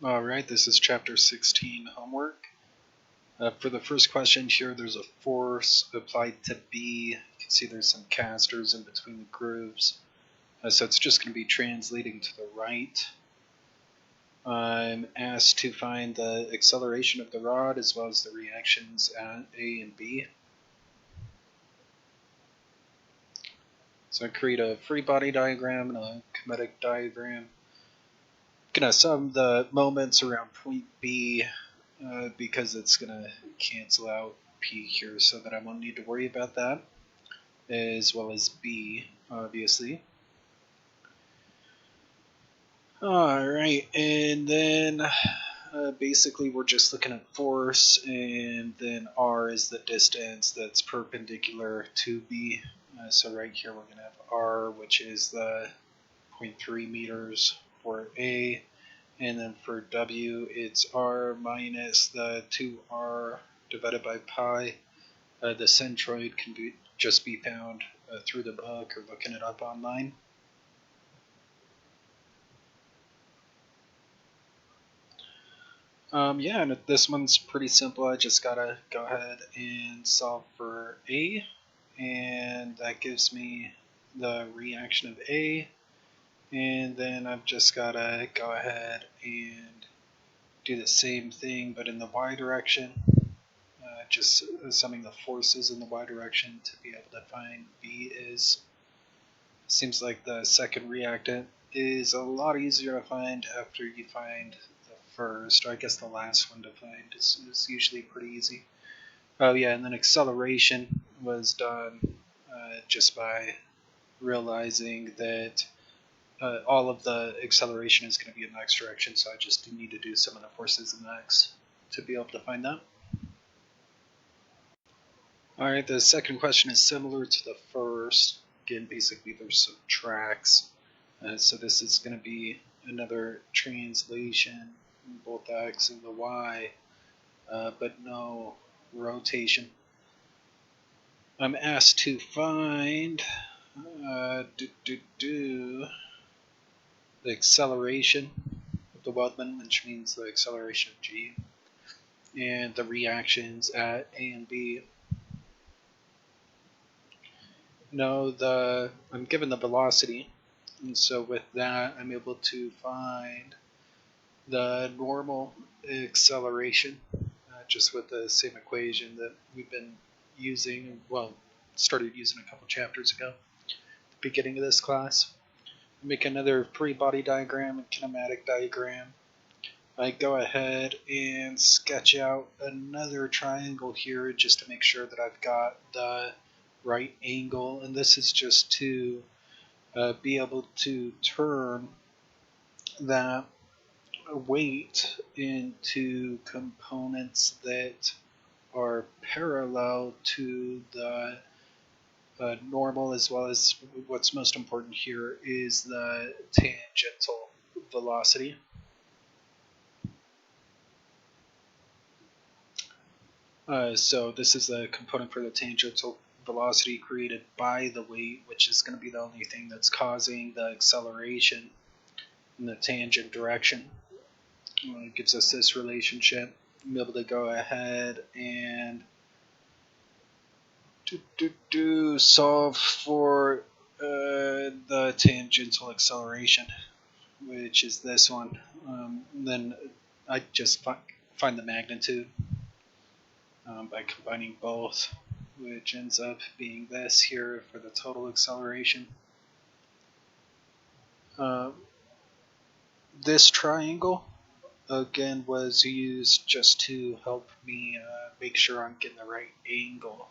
Alright, this is chapter 16 homework. For the first question here, there's a force applied to B. You can see there's some casters in between the grooves. So it's just going to be translating to the right. I'm asked to find the acceleration of the rod as well as the reactions at A and B. So I create a free body diagram and a kinetic diagram. Gonna sum the moments around point B because it's gonna cancel out P here, so that I won't need to worry about that, as well as B, obviously. Alright, and then basically we're just looking at force, and then R is the distance that's perpendicular to B. So right here we're gonna have R, which is the 0.3 meters for A, and then for W it's R minus the 2R divided by pi. The centroid can just be found through the book or looking it up online. Yeah, and this one's pretty simple. I just gotta go ahead and solve for A, and that gives me the reaction of A. And then I've just got to go ahead and do the same thing, but in the y direction. Just summing the forces in the y direction to be able to find B is. Seems like the second reactant is a lot easier to find after you find the first, or I guess the last one to find is usually pretty easy. Oh yeah, and then acceleration was done just by realizing that all of the acceleration is going to be in the x direction, so I just need to do some of the forces in the x to be able to find that. Alright, the second question is similar to the first. Again, basically there's some tracks. So this is going to be another translation, both the x and the y, but no rotation. I'm asked to find the acceleration of the Weldman, which means the acceleration of G, and the reactions at A and B. No, I'm given the velocity, and so with that I'm able to find the normal acceleration just with the same equation that we've been using, well, started using a couple chapters ago, at the beginning of this class. Make another free body diagram and kinematic diagram. I go ahead and sketch out another triangle here just to make sure that I've got the right angle, and this is just to be able to turn that weight into components that are parallel to the normal, as well as what's most important here is the tangential velocity. So this is the component for the tangential velocity created by the weight, which is going to be the only thing that's causing the acceleration in the tangent direction. It gives us this relationship. I'm able to go ahead and solve for the tangential acceleration, which is this one. Then I just find the magnitude by combining both, which ends up being this here for the total acceleration. This triangle again was used just to help me make sure I'm getting the right angle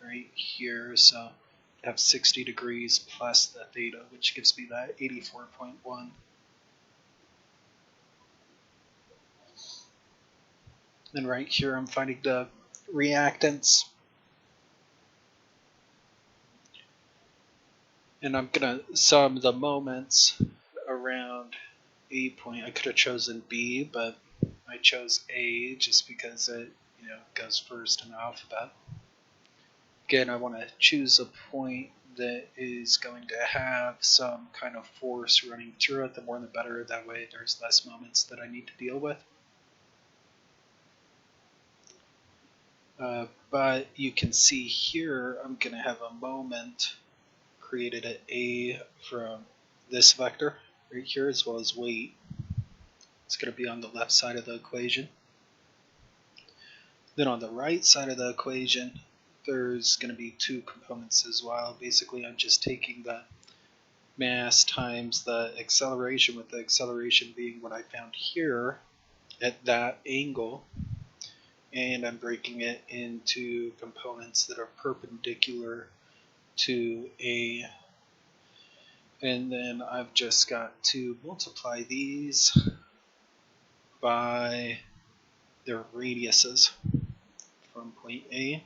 right here. So I have 60 degrees plus the theta, which gives me that 84.1. And right here I'm finding the reactants. And I'm going to sum the moments around A point. I could have chosen B, but I chose A just because it goes first in the alphabet. Again, I want to choose a point that is going to have some kind of force running through it, the more the better. That way there's less moments that I need to deal with. But you can see here I'm going to have a moment created at A from this vector right here, as well as weight. It's going to be on the left side of the equation. Then on the right side of the equation, there's going to be two components as well. Basically, I'm just taking the mass times the acceleration, with the acceleration being what I found here at that angle, and I'm breaking it into components that are perpendicular to A. And then I've just got to multiply these by their radiuses from point A.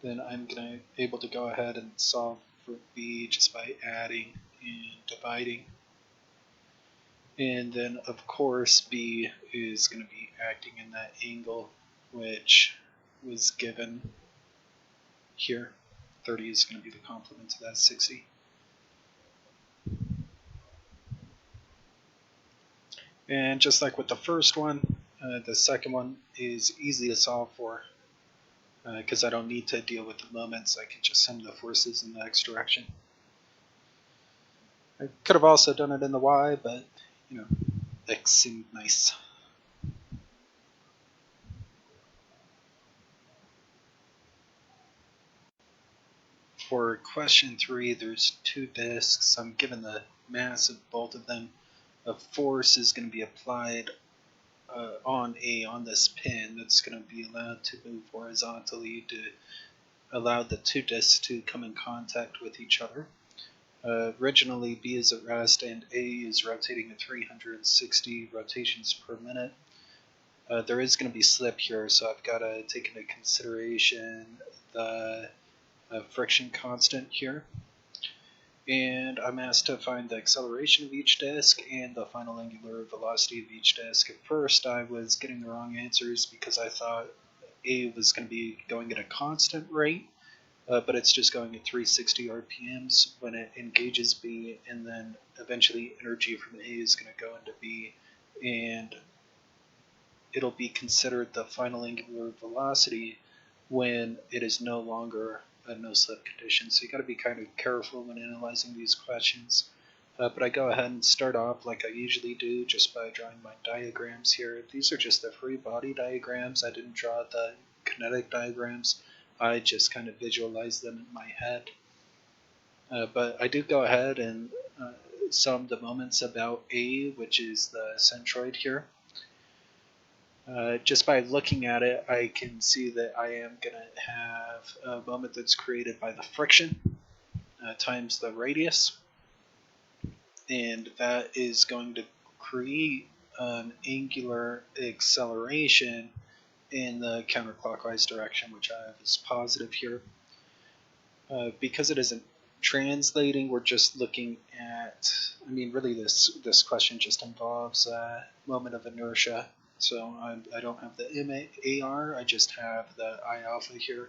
Then I'm able to go ahead and solve for B just by adding and dividing. And then of course B is going to be acting in that angle which was given here. 30 is going to be the complement to that 60. And just like with the first one, the second one is easy to solve for because I don't need to deal with the moments. I can just send the forces in the x direction. I could have also done it in the y, but you know, x seemed nice. For question 3, there's two disks. I'm given the mass of both of them. A force is going to be applied on this pin that's going to be allowed to move horizontally to allow the two disks to come in contact with each other. Originally B is at rest and A is rotating at 360 rotations per minute. There is going to be slip here, so I've got to take into consideration the friction constant here. And I'm asked to find the acceleration of each disk and the final angular velocity of each disk. At first I was getting the wrong answers because I thought A was going to be going at a constant rate, but it's just going at 360 RPMs when it engages B, and then eventually energy from A is going to go into B, and it'll be considered the final angular velocity when it is no longer a no-slip condition. So you got to be kind of careful when analyzing these questions. But I go ahead and start off like I usually do, just by drawing my diagrams here. These are just the free body diagrams. I didn't draw the kinetic diagrams. I just kind of visualize them in my head. But I do go ahead and sum the moments about A, which is the centroid here. Just by looking at it, I can see that I am going to have a moment that's created by the friction times the radius, and that is going to create an angular acceleration in the counterclockwise direction, which I have as positive here. Because it isn't translating, we're just looking at, I mean, really this question just involves a moment of inertia. So I don't have the MAR, I just have the I alpha here.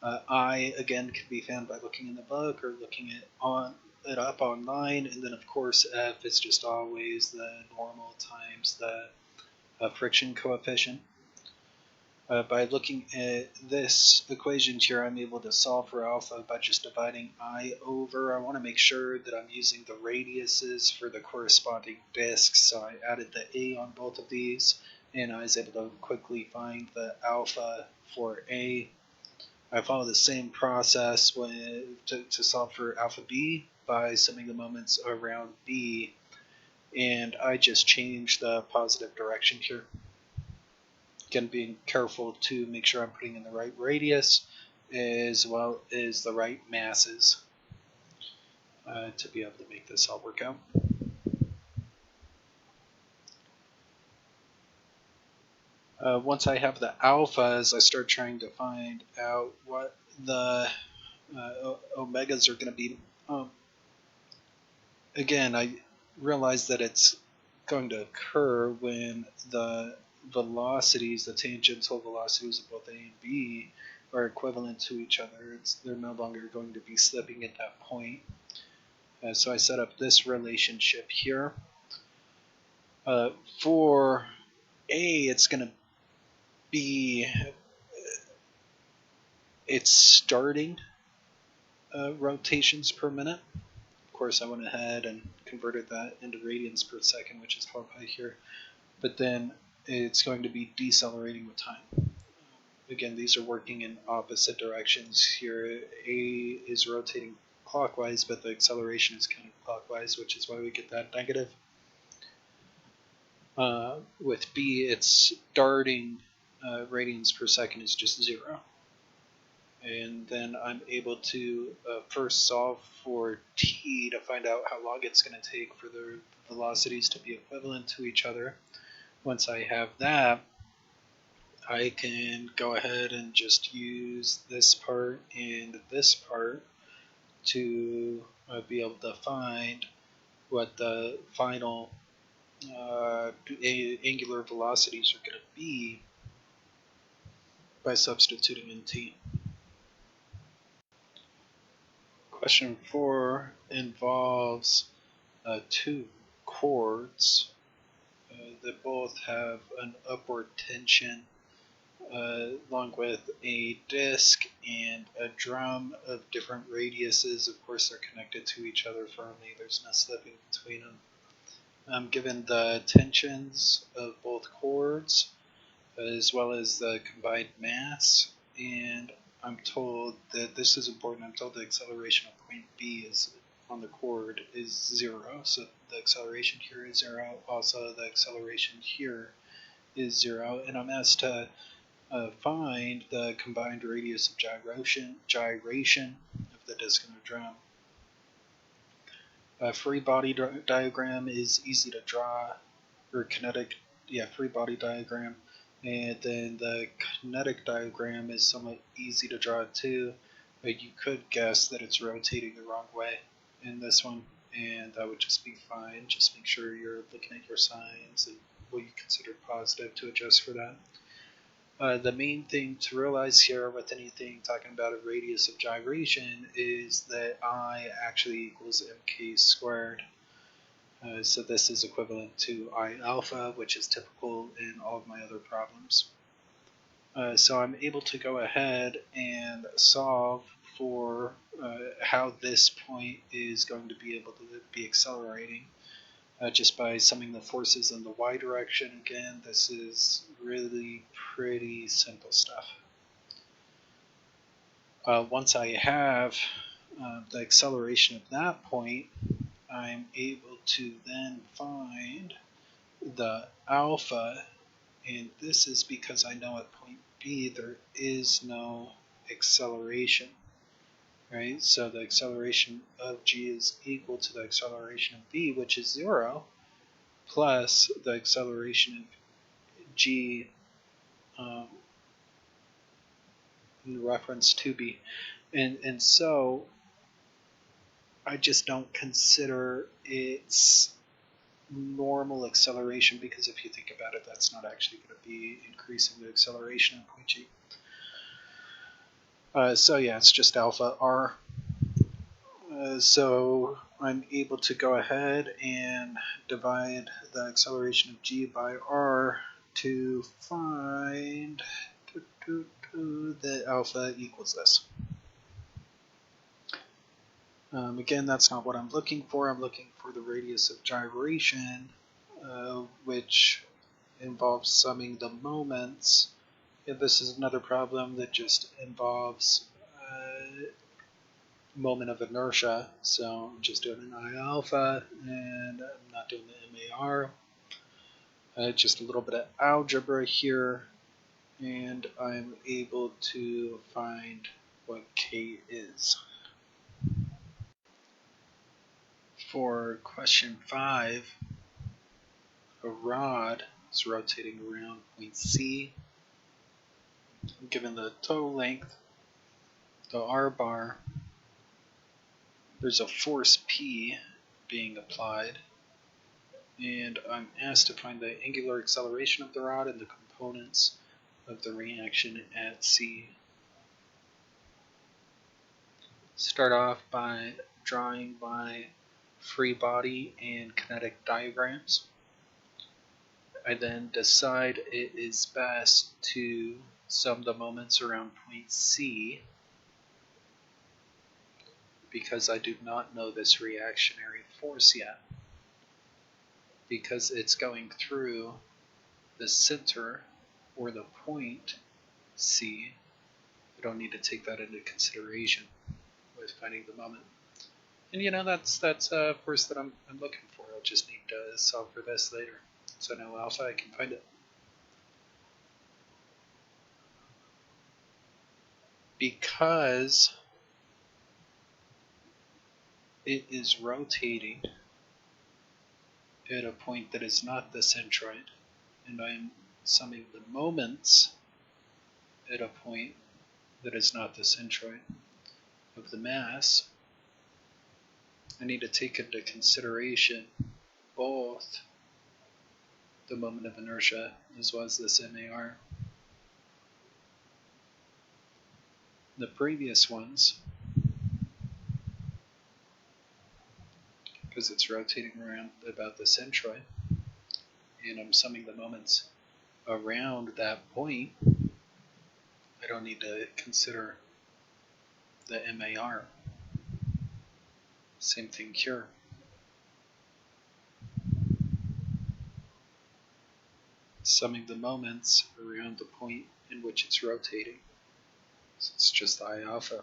I, again, can be found by looking in the book or looking it up online. And then, of course, F is just always the normal times the friction coefficient. By looking at this equation here, I'm able to solve for alpha by just dividing I over. I want to make sure that I'm using the radiuses for the corresponding disks, so I added the A on both of these, and I was able to quickly find the alpha for A. I follow the same process to solve for alpha B by summing the moments around B, and I just change the positive direction here. Again, being careful to make sure I'm putting in the right radius as well as the right masses to be able to make this all work out. Once I have the alphas, I start trying to find out what the omegas are going to be. Again, I realize that it's going to occur when the velocities, the tangential velocities of both A and B, are equivalent to each other. They're no longer going to be slipping at that point. So I set up this relationship here. For A, it's going to be its starting rotations per minute. Of course, I went ahead and converted that into radians per second, which is 4 pi here. But then it's going to be decelerating with time. Again, these are working in opposite directions. Here, A is rotating clockwise, but the acceleration is counterclockwise, which is why we get that negative. With B, its starting radians per second is just 0. And then I'm able to first solve for t to find out how long it's going to take for the velocities to be equivalent to each other. Once I have that, I can go ahead and just use this part and this part to be able to find what the final angular velocities are going to be by substituting in t. Question 4 involves 2 chords that both have an upward tension along with a disc and a drum of different radiuses. Of course, they're connected to each other firmly. There's no slipping between them. I'm given the tensions of both chords as well as the combined mass, and I'm told that this is important. I'm told the acceleration of point B is on the chord is 0, so the acceleration here is 0. Also, the acceleration here is 0, and I'm asked to find the combined radius of gyration of the disc and the drum. A free body diagram is easy to draw, or free body diagram. And then the kinetic diagram is somewhat easy to draw too, but you could guess that it's rotating the wrong way in this one, and that would just be fine. Just make sure you're looking at your signs and what you consider positive to adjust for that. The main thing to realize here with anything talking about a radius of gyration is that I actually equals mk squared. So this is equivalent to I alpha, which is typical in all of my other problems. So I'm able to go ahead and solve for how this point is going to be able to be accelerating just by summing the forces in the y direction. Again, this is really pretty simple stuff. Once I have the acceleration of that point, I'm able to then find the alpha, and this is because I know at point B there is no acceleration, right? So the acceleration of g is equal to the acceleration of b, which is 0, plus the acceleration of g in reference to b. And so I just don't consider its normal acceleration, because if you think about it, that's not actually going to be increasing the acceleration at point g. So yeah, it's just alpha r. So I'm able to go ahead and divide the acceleration of g by r to find that alpha equals this. Again, that's not what I'm looking for. I'm looking for the radius of gyration, which involves summing the moments. And this is another problem that just involves moment of inertia. So I'm just doing an I alpha, and I'm not doing the MAR. Just a little bit of algebra here, and I'm able to find what K is. For question 5, a rod is rotating around point C. Given the total length, the R bar, there's a force P being applied, and I'm asked to find the angular acceleration of the rod and the components of the reaction at C. start off by drawing my free body and kinetic diagrams. I then decide it is best to sum the moments around point C because I do not know this reactionary force yet. Because it's going through the center or the point C, I don't need to take that into consideration with finding the moment. And that's a force that I'm looking for. I'll just need to solve for this later. So now alpha, I can find it. Because it is rotating at a point that is not the centroid, and I'm summing the moments at a point that is not the centroid of the mass, I need to take into consideration both the moment of inertia as well as this MAR. The previous ones, because it's rotating around about the centroid, and I'm summing the moments around that point, I don't need to consider the MAR. Same thing here. Summing the moments around the point in which it's rotating. So it's just I alpha.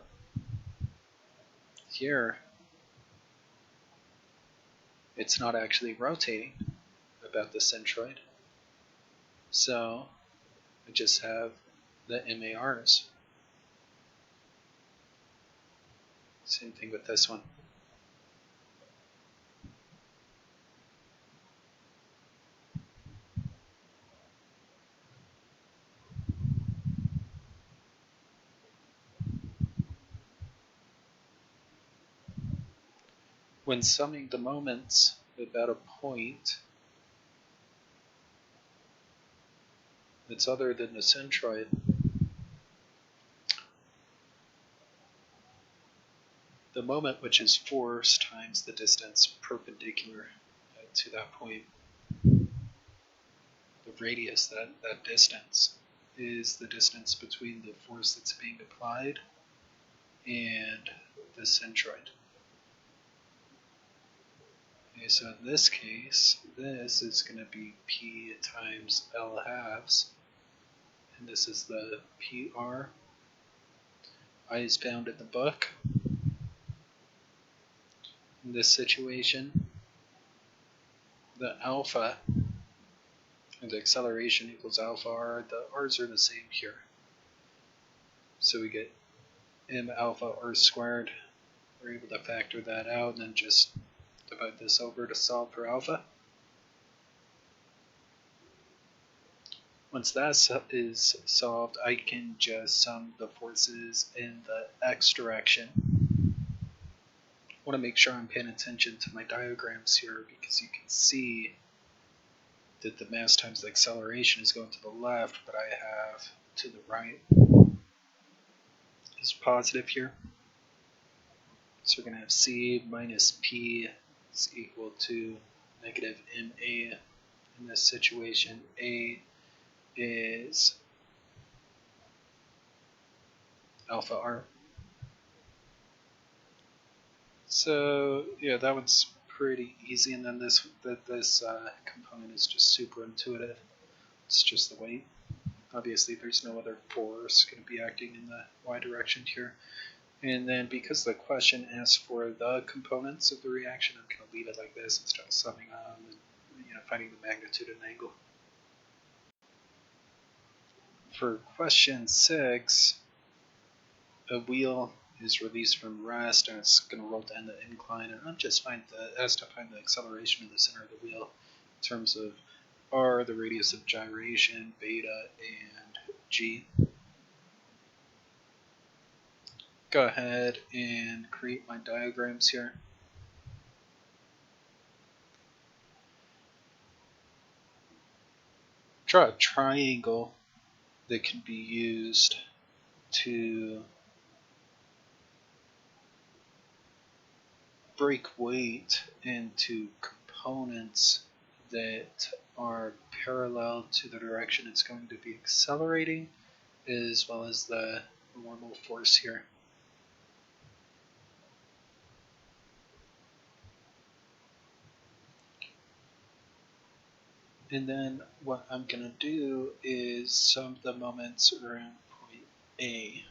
Here, it's not actually rotating about the centroid. So I just have the MARs. Same thing with this one. When summing the moments about a point that's other than the centroid, the moment which is force times the distance perpendicular to that point, the radius, that distance, is the distance between the force that's being applied and the centroid. Okay, so in this case, this is going to be P times L halves, and this is the PR. I is found in the book. In this situation, the alpha and the acceleration equals alpha r. The r's are the same here. So we get m alpha r squared. We're able to factor that out and then just divide this over to solve for alpha. Once that is solved, I can just sum the forces in the x direction. I want to make sure I'm paying attention to my diagrams here because you can see that the mass times the acceleration is going to the left, but I have to the right is positive here. So we're going to have C minus P is equal to negative MA. In this situation, A is alpha R. So yeah, that one's pretty easy, and then this component is just super intuitive. It's just the weight. Obviously, there's no other force going to be acting in the y direction here. And then because the question asks for the components of the reaction, I'm going to leave it like this instead of summing them and finding the magnitude and angle. For question 6, a wheel is released from rest and it's going to roll down the incline, and I'm just asked to find the acceleration in the center of the wheel in terms of r, the radius of gyration, beta, and g. Go ahead and create my diagrams here. Draw a triangle that can be used to break weight into components that are parallel to the direction it's going to be accelerating, as well as the normal force here. And then what I'm going to do is sum the moments around point A.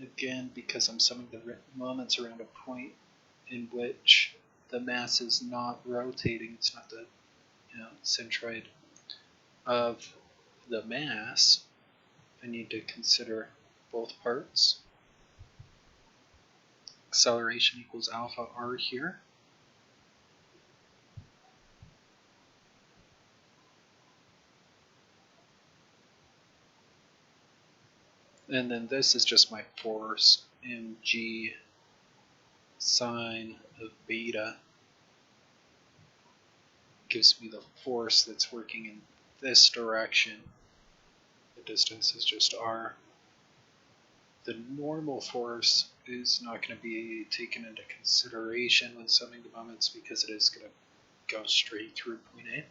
Again, because I'm summing the moments around a point in which the mass is not rotating, it's not the centroid of the mass, I need to consider both parts. Acceleration equals alpha r here. And then this is just my force mg sine of beta. Gives me the force that's working in this direction. The distance is just r. The normal force is not going to be taken into consideration when summing the moments because it is going to go straight through point A.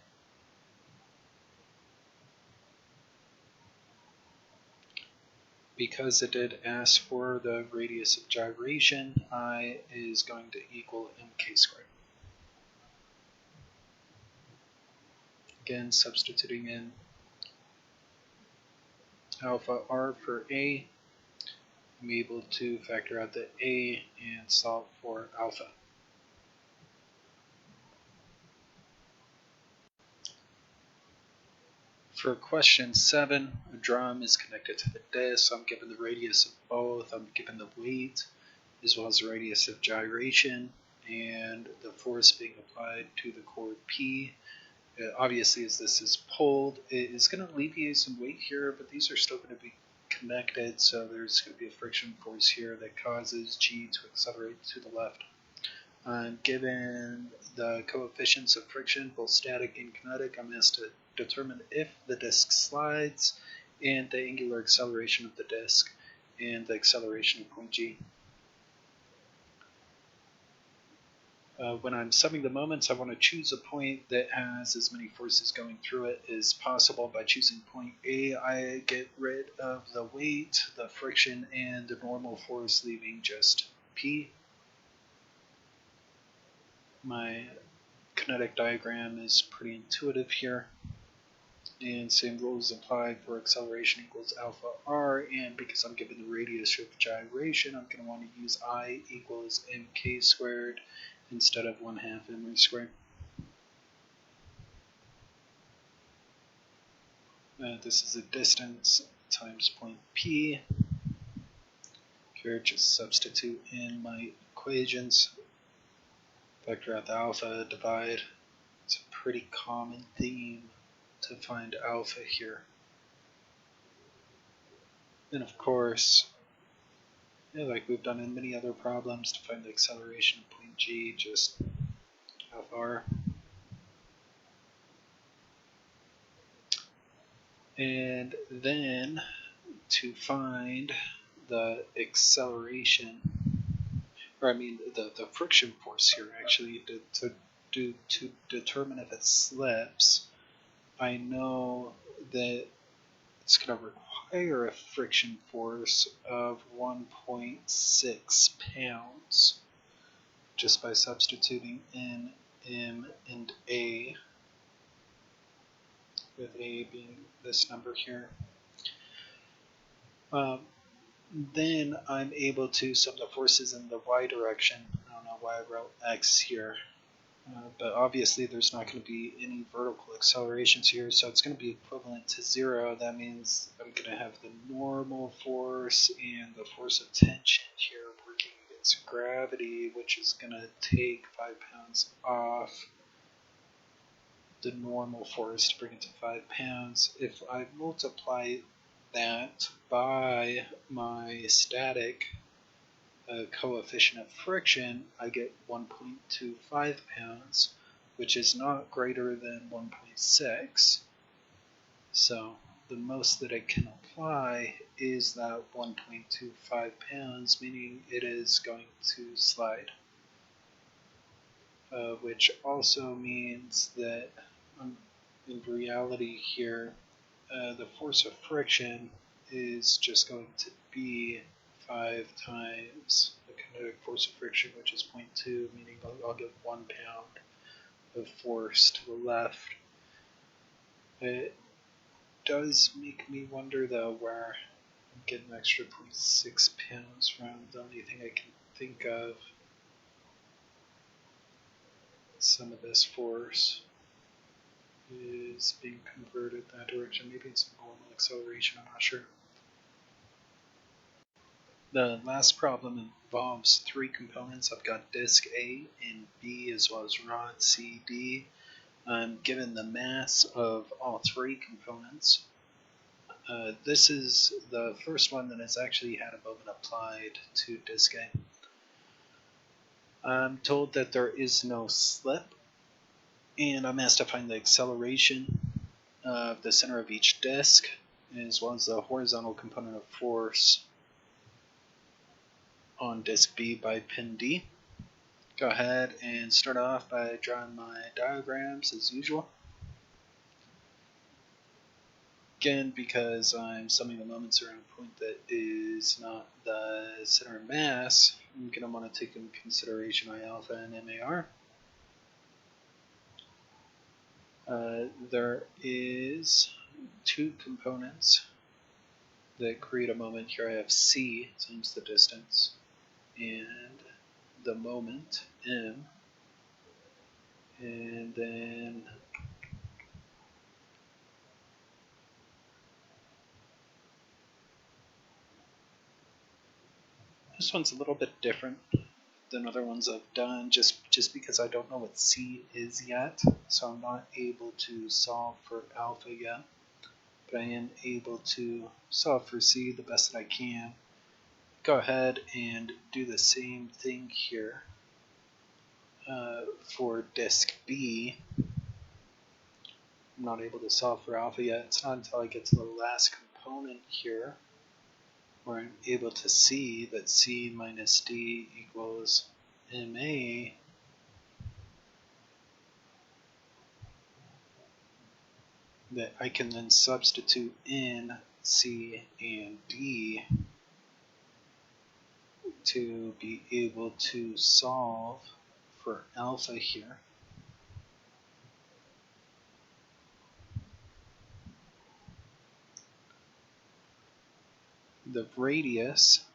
Because it did ask for the radius of gyration, I is going to equal mk squared. Again, substituting in alpha r for A, I'm able to factor out the A and solve for alpha. For question 7, a drum is connected to the disc. I'm given the radius of both. I'm given the weight as well as the radius of gyration and the force being applied to the chord P. Obviously, as this is pulled, it is going to alleviate some weight here, but these are still going to be connected, so there's going to be a friction force here that causes G to accelerate to the left. Given the coefficients of friction, both static and kinetic, I'm asked to determine if the disk slides and the angular acceleration of the disk and the acceleration of point G. When I'm summing the moments, I want to choose a point that has as many forces going through it as possible. By choosing point A, I get rid of the weight, the friction, and the normal force, leaving just P. My kinetic diagram is pretty intuitive here. And same rules apply for acceleration equals alpha r, and because I'm given the radius of gyration, I'm going to want to use I equals mk squared instead of 1/2 mv squared. This is the distance times point P. Here, just substitute in my equations. Factor out the alpha, divide. It's a pretty common theme to find alpha here. And of course, like we've done in many other problems, to find the acceleration of point G, just alpha r. And then to find the acceleration, or I mean the friction force here actually, to determine if it slips, I know that it's going to require a friction force of 1.6 pounds just by substituting in M and A, with A being this number here. Then I'm able to sum the forces in the y direction. I don't know why I wrote x here. But obviously there's not going to be any vertical accelerations here, so it's going to be equivalent to 0. That means I'm going to have the normal force and the force of tension here working against gravity, which is going to take 5 pounds off the normal force to bring it to 5 pounds. If I multiply that by my static coefficient of friction, I get 1.25 pounds, which is not greater than 1.6. So the most that it can apply is that 1.25 pounds, meaning it is going to slide. which also means that in reality here, the force of friction is just going to be 5 times the kinetic force of friction, which is 0.2, meaning I'll get 1 pound of force to the left. It does make me wonder though where I'm getting an extra 0.6 pounds from. The only thing I can think of, some of this force is being converted that direction. Maybe it's normal acceleration, I'm not sure. The last problem involves 3 components. I've got disc A and B as well as rod C, D. I'm given the mass of all 3 components. This is the first one that has actually had a moment applied to disc A. I'm told that there is no slip, and I'm asked to find the acceleration of the center of each disc, as well as the horizontal component of force on disc B by pin D. Go ahead and start off by drawing my diagrams as usual. Again, because I'm summing the moments around a point that is not the center of mass, I'm going to want to take into consideration I alpha and MAR. There is 2 components that create a moment. Here I have C times the distance, and the moment M, and then this one's a little bit different than other ones I've done, just because I don't know what C is yet, so I'm not able to solve for alpha yet, but I am able to solve for C the best that I can. Go ahead and do the same thing here for disk B. I'm not able to solve for alpha yet. It's not until I get to the last component here where I'm able to see that C minus D equals MA. That I can then substitute in C and D to be able to solve for alpha here. The radius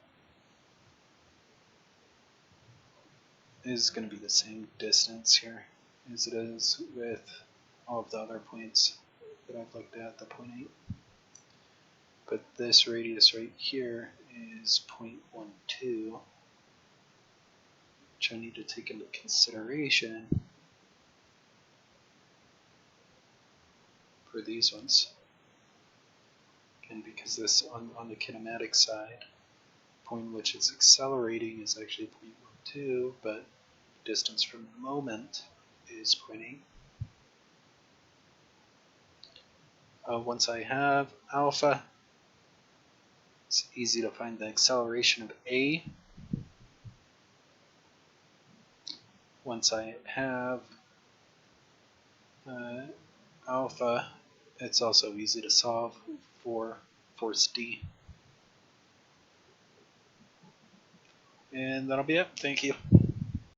is going to be the same distance here as it is with all of the other points that I've looked at, the 0.8. But this radius right here is 0.12, which I need to take into consideration for these ones. Again, because this on the kinematic side, point which is accelerating is actually 0.12, but distance from the moment is 0.8. Once I have alpha, it's easy to find the acceleration of A. Once I have alpha, it's also easy to solve for force D. And that'll be it. Thank you.